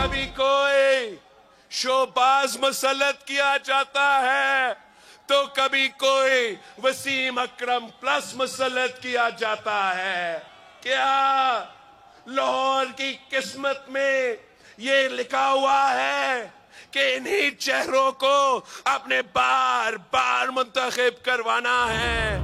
कभी कोई शोबाज मुसल्लत किया जाता है तो कभी कोई वसीम अकरम प्लस मुसल्लत किया जाता है। क्या लाहौर की किस्मत में ये लिखा हुआ है कि इन्हीं चेहरों को आपने बार बार मुंतखब करवाना है?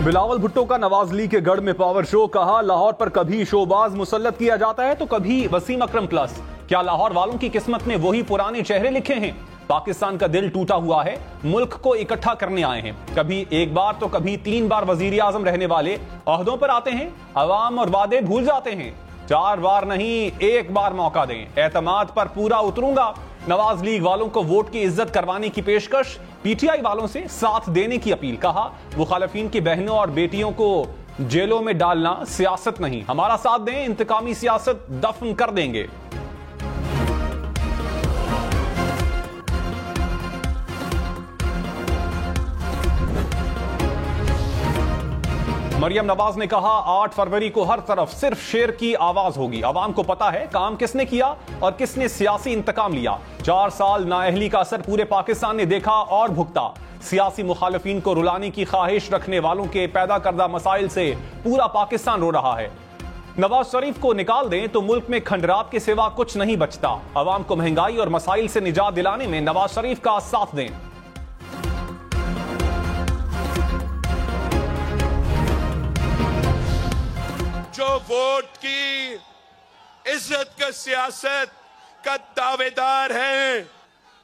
बिलावल भुट्टो का नवाज लीग के गढ़ में पावर शो। कहा, लाहौर पर कभी शोबाज मुसल्लत किया जाता है तो कभी वसीम अकरम प्लस। क्या लाहौर वालों की किस्मत में वही पुराने चेहरे लिखे हैं? पाकिस्तान का दिल टूटा हुआ है, मुल्क को इकट्ठा करने आए हैं। कभी एक बार तो कभी 3 बार वजीर आजम रहने वाले ओहदों पर आते हैं, अवाम और वादे भूल जाते हैं। 4 बार नहीं, 1 बार मौका दें, एतमाद पर पूरा उतरूंगा। नवाज लीग वालों को वोट की इज्जत करवाने की पेशकश, पीटीआई वालों से साथ देने की अपील। कहा, मुखालिफिन की बहनों और बेटियों को जेलों में डालना सियासत नहीं, हमारा साथ दें, इंतकामी सियासत दफन कर देंगे। मरियम नवाज ने कहा, 8 फरवरी को हर तरफ सिर्फ शेर की आवाज होगी। आवाम को पता है काम किसने किया और किसने सियासी इंतकाम लिया। 4 साल नाअहली का असर पूरे पाकिस्तान ने देखा और भुगता। सियासी मुखालिफिन को रुलाने की ख्वाहिश रखने वालों के पैदा करदा मसाइल से पूरा पाकिस्तान रो रहा है। नवाज शरीफ को निकाल दें तो मुल्क में खंडरात के सिवा कुछ नहीं बचता। आवाम को महंगाई और मसाइल से निजात दिलाने में नवाज शरीफ का साथ दें। जो वोट की इज्जत का सियासत का दावेदार हैं,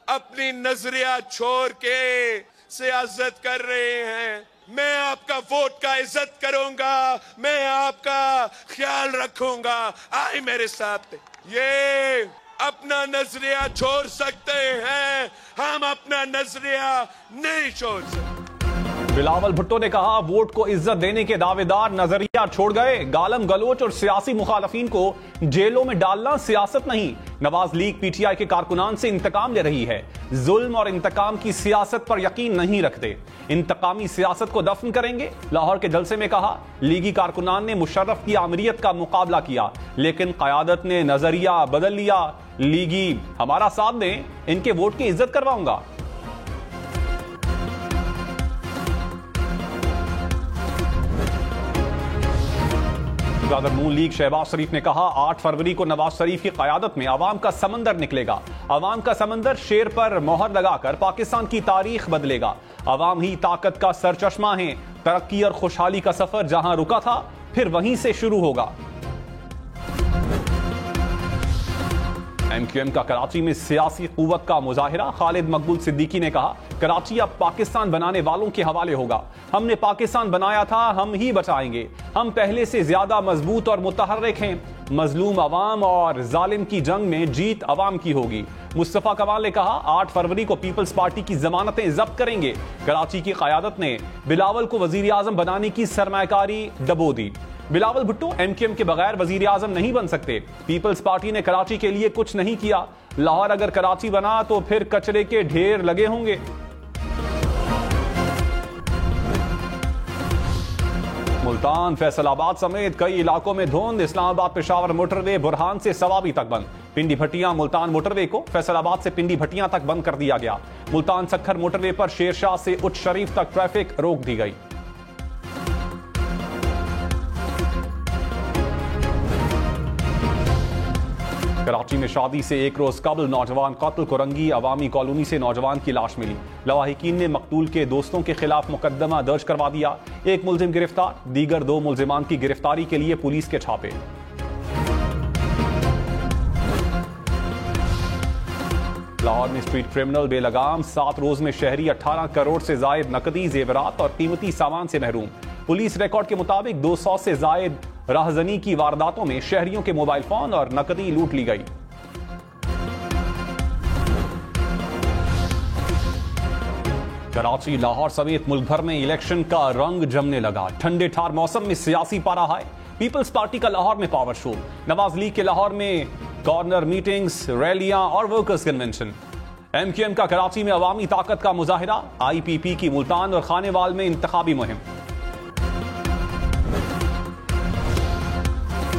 अपनी नजरिया छोड़ के सियासत कर रहे हैं। मैं आपका वोट का इज्जत करूंगा, मैं आपका ख्याल रखूंगा, आए मेरे साथ। ये अपना नजरिया छोड़ सकते हैं, हम अपना नजरिया नहीं छोड़ सकते। बिलावल भुट्टो ने कहा, वोट को इज्जत देने के दावेदार नजरिया छोड़ गए। गालम गलोच और सियासी मुखालफिन को जेलों में डालना सियासत नहीं। नवाज लीग पीटीआई के कारकुनान से इंतकाम ले रही है। जुल्म और इंतकाम की सियासत पर यकीन नहीं रखते, इंतकामी सियासत को दफन करेंगे। लाहौर के जलसे में कहा, लीगी कारकुनान ने मुशर्रफ की आमरीत का मुकाबला किया, लेकिन क़यादत ने नजरिया बदल लिया। लीगी हमारा साथ दें, इनके वोट की इज्जत करवाऊंगा। सदर नून लीग शहबाज शरीफ ने कहा, 8 फरवरी को नवाज शरीफ की क़यादत में अवाम का समंदर निकलेगा। अवाम का समंदर शेर पर मोहर लगाकर पाकिस्तान की तारीख बदलेगा। अवाम ही ताकत का सरचश्मा है। तरक्की और खुशहाली का सफर जहां रुका था, फिर वहीं से शुरू होगा। एमक्यूएम का कराची में सियासी कुव्वत का मुजाहिरा। खालिद मकबूल सिद्दीकी ने कहा, कराची अब पाकिस्तान बनाने वालों के हवाले होगा। हमने पाकिस्तान बनाया था, हम ही बचाएंगे। हम पहले से ज्यादा मजबूत और मुतहर्रिक हैं। मजलूम अवाम और जालिम की जंग में जीत अवाम की होगी। मुस्तफा कमाल ने कहा, 8 फरवरी को पीपल्स पार्टी की जमानतें जब्त करेंगे। कराची की क़यादत ने बिलावल को वजीर आजम बनाने की सरमायाकारी डबो दी। बिलावल भुट्टो एमक्यूएम के बगैर वजीर आजम नहीं बन सकते। पीपल्स पार्टी ने कराची के लिए कुछ नहीं किया। लाहौर अगर कराची बना तो फिर कचरे के ढेर लगे होंगे। मुल्तान, फैसलाबाद समेत कई इलाकों में धुंध। इस्लामाबाद पेशावर मोटरवे बुरहान से सवाबी तक बंद। पिंडी भटिया मुल्तान मोटरवे को फैसलाबाद से पिंडी भटिया तक बंद कर दिया गया। मुल्तान सखर मोटरवे पर शेरशाह से उच्च शरीफ तक ट्रैफिक रोक दी गई। कराची में शादी से 1 रोज कबल नौजवान कत्ल कुरंगी। अवामी कॉलोनी से नौजवान की लाश मिली। लवाहिकीन ने मकतूल के दोस्तों के खिलाफ मुकदमा दर्ज करवा दिया। 1 मुलजिम गिरफ्तार, दीगर 2 मुलजिमान की गिरफ्तारी के लिए पुलिस के छापे। लाहौर में स्ट्रीट क्रिमिनल बेलगाम। 7 रोज में शहरी 18 करोड़ से जायद नकदी, जेवरात और कीमती सामान से महरूम। पुलिस रिकॉर्ड के मुताबिक 200 से जायद राहजनी की वारदातों में शहरियों के मोबाइल फोन और नकदी लूट ली गई। कराची, लाहौर समेत मुल्क भर में इलेक्शन का रंग जमने लगा। ठंडे ठार मौसम में सियासी पारा हाय। पीपल्स पार्टी का लाहौर में पावर शो। नवाज लीग के लाहौर में कॉर्नर मीटिंग्स, रैलियां और वर्कर्स कन्वेंशन। एमक्यूएम का कराची में अवामी ताकत का मुजाहिरा। आईपीपी की मुल्तान और खानेवाल में इंतखाबी मुहिम।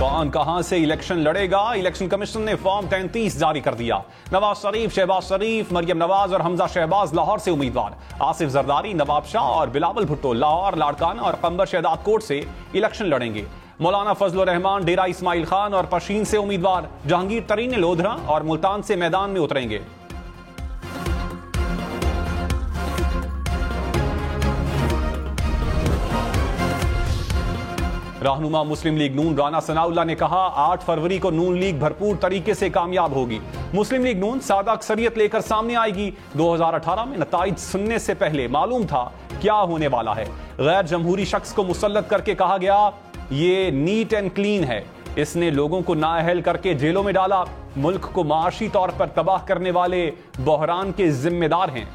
कौन कहां से इलेक्शन लड़ेगा? इलेक्शन कमीशन ने फॉर्म 33 जारी कर दिया। नवाज शरीफ, शहबाज शरीफ, मरियम नवाज और हमजा शहबाज लाहौर से उम्मीदवार। आसिफ जरदारी, नवाब शाह और बिलावल भुट्टो लाहौर, लाड़काना और कंबर शहदाद कोट से इलेक्शन लड़ेंगे। मौलाना फजलुर रहमान, डेरा इस्माइल खान और पशीन से उम्मीदवार। जहांगीर तरीन लोधरा और मुल्तान से मैदान में उतरेंगे। रहनुमा मुस्लिम लीग नून राना सनाउल्लाह ने कहा 8 फरवरी को नून लीग भरपूर तरीके से कामयाब होगी। मुस्लिम लीग नून सादा अक्सरियत लेकर सामने आएगी। 2018 में नताइज सुनने से पहले मालूम था क्या होने वाला है। गैर जमहूरी शख्स को मुसल्लत करके कहा गया ये नीट एंड क्लीन है। इसने लोगों को नाअहल करके जेलों में डाला। मुल्क को माशी तौर पर तबाह करने वाले बहरान के जिम्मेदार हैं।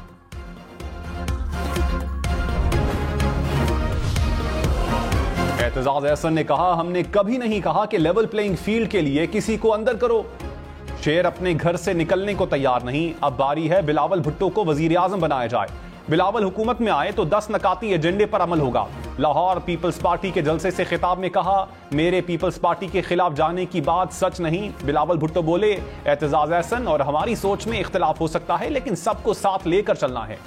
एतजाज एहसन ने कहा हमने कभी नहीं कहा कि लेवल प्लेइंग फील्ड के लिए किसी को अंदर करो। शेर अपने घर से निकलने को तैयार नहीं। अब बारी है बिलावल भुट्टो को वजीर आजम बनाया जाए। बिलावल हुकूमत में आए तो 10 नकाती एजेंडे पर अमल होगा। लाहौर पीपल्स पार्टी के जलसे से खिताब में कहा मेरे पीपल्स पार्टी के खिलाफ जाने की बात सच नहीं। बिलावल भुट्टो बोले एतजाज एहसन और हमारी सोच में इख्तिलाफ हो सकता है लेकिन सबको साथ लेकर चलना है।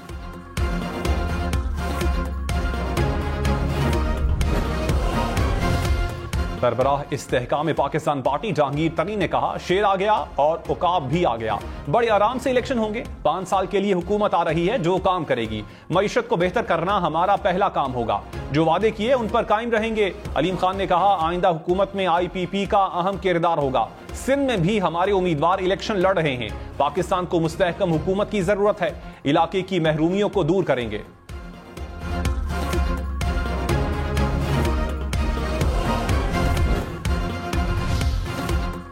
सरबराह इस्तेहकाम पाकिस्तान पार्टी जहांगीर तरीन ने कहा शेर आ गया और उकाब भी आ गया। बड़े आराम से इलेक्शन होंगे। 5 साल के लिए हुकूमत आ रही है जो काम करेगी। मईशत को बेहतर करना हमारा पहला काम होगा। जो वादे किए उन पर कायम रहेंगे। अलीम खान ने कहा आइंदा हुकूमत में IPP का अहम किरदार होगा। सिंध में भी हमारे उम्मीदवार इलेक्शन लड़ रहे हैं। पाकिस्तान को मुस्तहकम हुकूमत की जरूरत है। इलाके की महरूमियों को दूर करेंगे।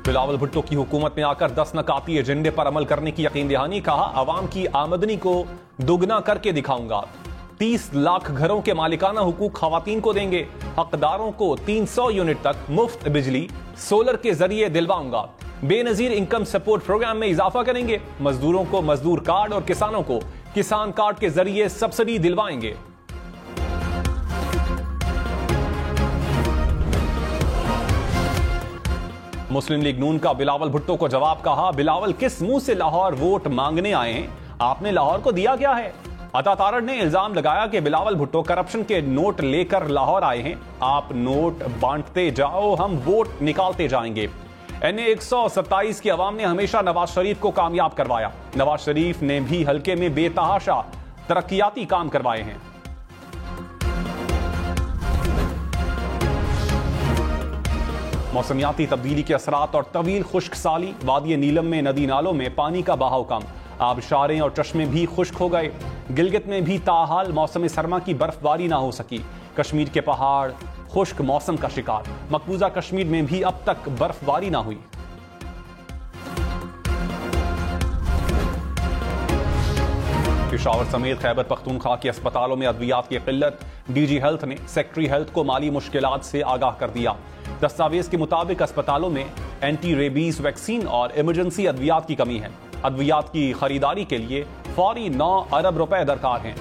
बिलावल भुट्टो की हुकूमत में आकर 10 नकाती एजेंडे पर अमल करने की यकीन दहानी। कहा आवाम की आमदनी को दुगना करके दिखाऊंगा। 30 लाख घरों के मालिकाना हुकूक खवातीन को देंगे। हकदारों को 300 यूनिट तक मुफ्त बिजली सोलर के जरिए दिलवाऊंगा। बेनजीर इनकम सपोर्ट प्रोग्राम में इजाफा करेंगे। मजदूरों को मजदूर कार्ड और किसानों को किसान कार्ड के जरिए सब्सिडी दिलवाएंगे। मुस्लिम लीग नून का बिलावल भुट्टो को जवाब। कहा बिलावल किस मुंह से लाहौर वोट मांगने आए हैं? आपने लाहौर को दिया क्या है? अता तारड़ ने इल्जाम लगाया कि बिलावल भुट्टो करप्शन के नोट लेकर लाहौर आए हैं। आप नोट बांटते जाओ हम वोट निकालते जाएंगे। NA 127 की अवाम ने हमेशा नवाज शरीफ को कामयाब करवाया। नवाज शरीफ ने भी हल्के में बेतहाशा तरक्याती काम करवाए हैं। मौसमियाती तब्दीली के असरात और तवील खुश्क साली। वादी नीलम में नदी नालों में पानी का बहाव कम। आबशारें और चश्मे भी खुश्क हो गए। गिलगित में भी ताहाल मौसम सरमा की बर्फबारी ना हो सकी। कश्मीर के पहाड़ खुश्क मौसम का शिकार। मकबूजा कश्मीर में भी अब तक बर्फबारी ना हुई। पेशावर समेत खैबर पख्तूनख्वा के अस्पतालों में अद्वियात की किल्लत। DG हेल्थ ने सेक्रेटरी हेल्थ को माली मुश्किलात से आगाह कर दिया। दस्तावेज के मुताबिक अस्पतालों में एंटी रेबीज वैक्सीन और इमरजेंसी अद्वियात की कमी है। अद्वियात की खरीदारी के लिए फौरी 9 अरब रुपए दरकार हैं।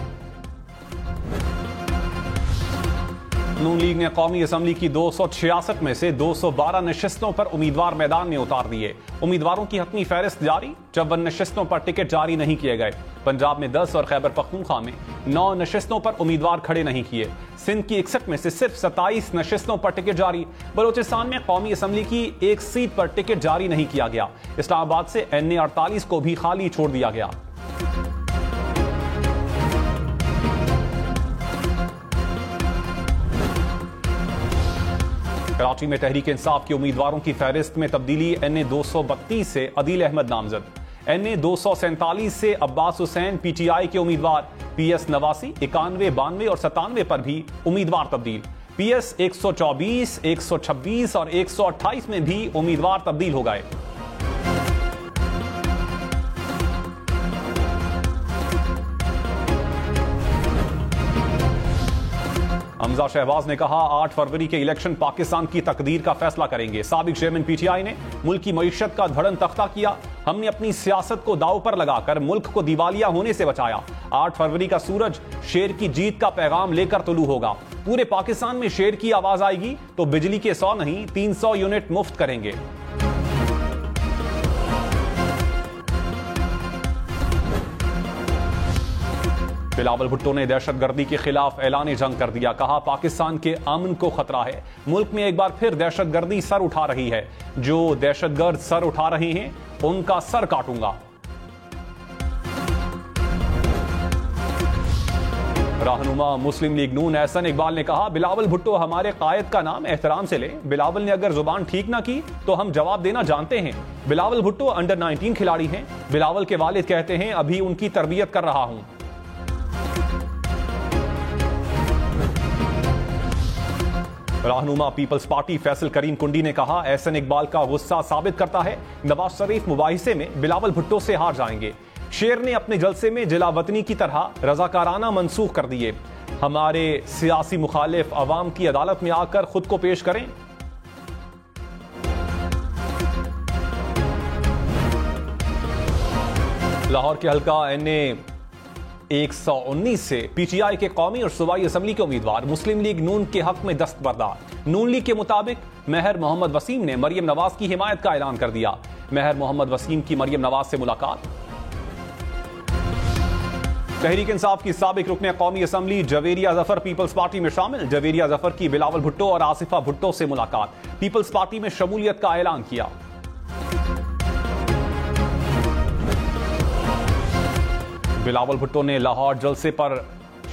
नून लीग ने कौमी असम्बली की 266 में से 212 नशिस्तों पर उम्मीदवार मैदान में उतार दिए। उम्मीदवारों की हतमी फहरिस्त जारी। 54 नशिस्तों पर टिकट जारी नहीं किए गए। पंजाब में 10 और खैबर पख्तूनख्वा में 9 नशिस्तों पर उम्मीदवार खड़े नहीं किए। सिंध की 61 में से सिर्फ 27 नशिस्तों पर टिकट जारी। बलोचिस्तान में कौमी असम्बली की 1 सीट पर टिकट जारी नहीं किया गया। इस्लामाबाद से NA 48 को भी खाली छोड़ दिया गया। कराची में तहरीक इंसाफ के उम्मीदवारों की फहरिस्त में तब्दीली। NA 232 से अदील अहमद नामजद। NA 247 से अब्बास हुसैन PTI के उम्मीदवार। PS 89, 91, 92 और 97 पर भी उम्मीदवार तब्दील। PS 124, 126 और 128 में भी उम्मीदवार तब्दील हो गए। हमजा शहबाज ने कहा 8 फरवरी के इलेक्शन पाकिस्तान की तकदीर का फैसला करेंगे। साबिक चेयरमैन पीटीआई ने मुल्क की मईशत का धड़न तख्ता किया। हमने अपनी सियासत को दांव पर लगाकर मुल्क को दिवालिया होने से बचाया। 8 फरवरी का सूरज शेर की जीत का पैगाम लेकर तुलू होगा। पूरे पाकिस्तान में शेर की आवाज आएगी तो बिजली के 100 नहीं 300 यूनिट मुफ्त करेंगे। बिलावल भुट्टो ने दहशतगर्दी के खिलाफ ऐलान जंग कर दिया। कहा पाकिस्तान के अमन को खतरा है। मुल्क में एक बार फिर दहशतगर्दी सर उठा रही है। जो दहशतगर्द सर उठा रहे हैं उनका सर काटूंगा। रहनुमा मुस्लिम लीग नून एहसन इकबाल ने कहा बिलावल भुट्टो हमारे कायद का नाम एहतराम से ले। बिलावल ने अगर जुबान ठीक ना की तो हम जवाब देना जानते हैं। बिलावल भुट्टो अंडर 19 खिलाड़ी हैं। बिलावल के वालिद कहते हैं अभी उनकी तरबियत कर रहा हूं। रहनुमा पीपल्स पार्टी फैसल करीम कुंडी ने कहा एहसन इकबाल का गुस्सा साबित करता है नवाज शरीफ मुबाहिसे में बिलावल भुट्टो से हार जाएंगे। शेर ने अपने जलसे में जिलावतनी की तरह रजाकाराना मंसूख कर दिए। हमारे सियासी मुखालिफ अवाम की अदालत में आकर खुद को पेश करें। लाहौर के हल्का NA 119 से पीटीआई के कौमी और सूबाई असम्बली के उम्मीदवार मुस्लिम लीग नून के हक में दस्तबरदार। नून लीग के मुताबिक महर मोहम्मद वसीम ने मरियम नवाज की हिमायत का ऐलान कर दिया। महर मोहम्मद वसीम की मरियम नवाज से मुलाकात। तहरीक इंसाफ की साबिक रुकने कौमी असम्बली जवेरिया जफर पीपल्स पार्टी में शामिल। जवेरिया जफर की बिलावल भुट्टो और आसिफा भुट्टो से मुलाकात। पीपल्स पार्टी में शमूलियत का ऐलान किया। बिलावल भुट्टो ने लाहौर जलसे पर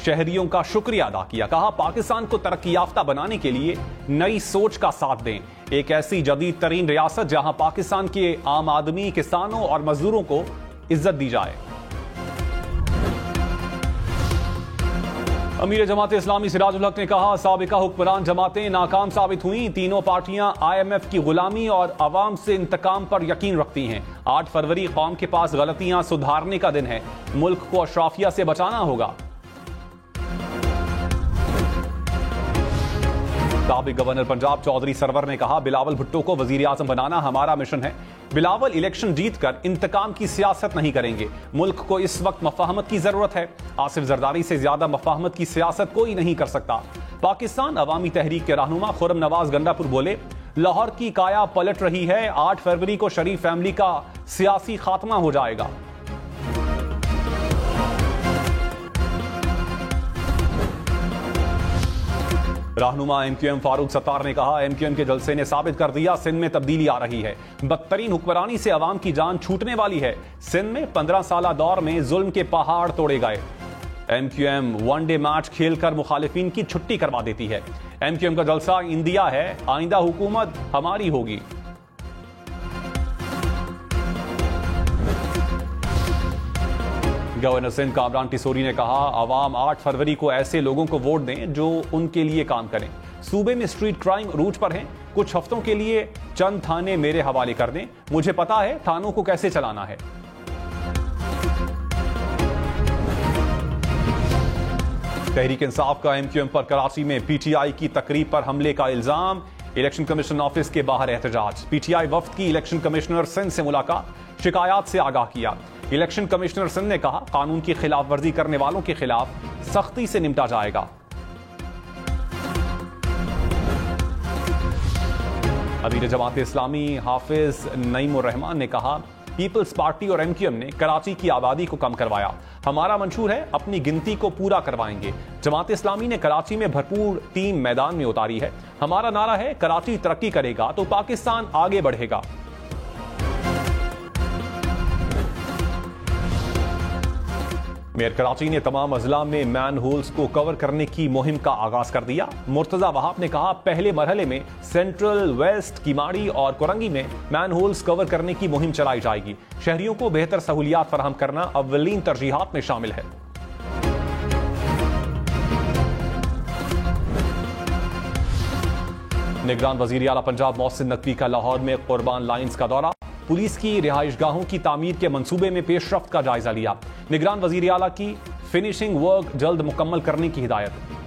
शहरियों का शुक्रिया अदा किया। कहा पाकिस्तान को तरक्की याफ्ता बनाने के लिए नई सोच का साथ दें। एक ऐसी जदीद तरीन रियासत जहां पाकिस्तान के आम आदमी, किसानों और मजदूरों को इज्जत दी जाए। अमीर जमात इस्लामी सिराजुल हक ने कहा साबिका हुक्मरान जमातें नाकाम साबित हुई। तीनों पार्टियां IMF की गुलामी और अवाम से इंतकाम पर यकीन रखती हैं। 8 फरवरी कौम के पास गलतियां सुधारने का दिन है। मुल्क को अशराफिया से बचाना होगा। साबिक गवर्नर पंजाब चौधरी सरवर ने कहा बिलावल भुट्टो को वजीर आजम बनाना हमारा मिशन है। बिलावल इलेक्शन जीतकर इंतकाम की सियासत नहीं करेंगे। मुल्क को इस वक्त मफाहमत की जरूरत है। आसिफ जरदारी से ज्यादा मफाहमत की सियासत कोई नहीं कर सकता। पाकिस्तान अवामी तहरीक के रहनुमा खुर्रम नवाज गंडापुर बोले लाहौर की काया पलट रही है। 8 फरवरी को शरीफ फैमिली का सियासी खात्मा हो जाएगा। रहनुमा MQM फारूक सत्तार ने कहा MQM के जलसे ने साबित कर दिया सिंध में तब्दीली आ रही है। बदतरीन हुक्मरानी से अवाम की जान छूटने वाली है। सिंध में 15 साला दौर में जुल्म के पहाड़ तोड़े गए। MQM वनडे मैच खेलकर मुखालिफिन की छुट्टी करवा देती है। MQM का जलसा इंडिया है, आइंदा हुकूमत हमारी होगी। गवर्नर सिंध कामरान टिसोरी ने कहा अवाम 8 फरवरी को ऐसे लोगों को वोट दें जो उनके लिए काम करें। सूबे में स्ट्रीट क्राइम रूट पर है। कुछ हफ्तों के लिए चंद थाने मेरे हवाले कर दें। मुझे पता है थानों को कैसे चलाना है। तहरीक इंसाफ का MQM पर कराची में PTI की तकरीब पर हमले का इल्जाम। इलेक्शन कमीशन ऑफिस के बाहर एहतजाज। PTI वफ्द की इलेक्शन कमिश्नर सिंध से मुलाकात। शिकायत से आगाह किया। इलेक्शन कमिश्नर सिंध ने कहा कानून की खिलाफ वर्जी करने वालों के खिलाफ सख्ती से निपटा जाएगा। अमीर जमात इस्लामी हाफिज नईमुर रहमान ने कहा पीपल्स पार्टी और MQM ने कराची की आबादी को कम करवाया। हमारा मंशूर है अपनी गिनती को पूरा करवाएंगे। जमात इस्लामी ने कराची में भरपूर टीम मैदान में उतारी है। हमारा नारा है कराची तरक्की करेगा तो पाकिस्तान आगे बढ़ेगा। मेयर कराची ने तमाम अजला में मैन होल्स को कवर करने की मुहिम का आगाज कर दिया। मुर्तजा वहाब ने कहा पहले मरहले में सेंट्रल, वेस्ट, किमाड़ी और कोरंगी में मैन होल्स कवर करने की मुहिम चलाई जाएगी। शहरियों को बेहतर सहूलियात फराहम करना अव्वलीन तरजीहात में शामिल है। निगरान वजीर आला पंजाब मोहसिन नकवी का लाहौर में कुर्बान लाइन्स का दौरा। पुलिस की रिहाइशगाहों की तामीर के मंसूबे में पेशरफ्त का जायजा लिया। निगरान वजीर आला की फिनिशिंग वर्क जल्द मुकम्मल करने की हिदायत।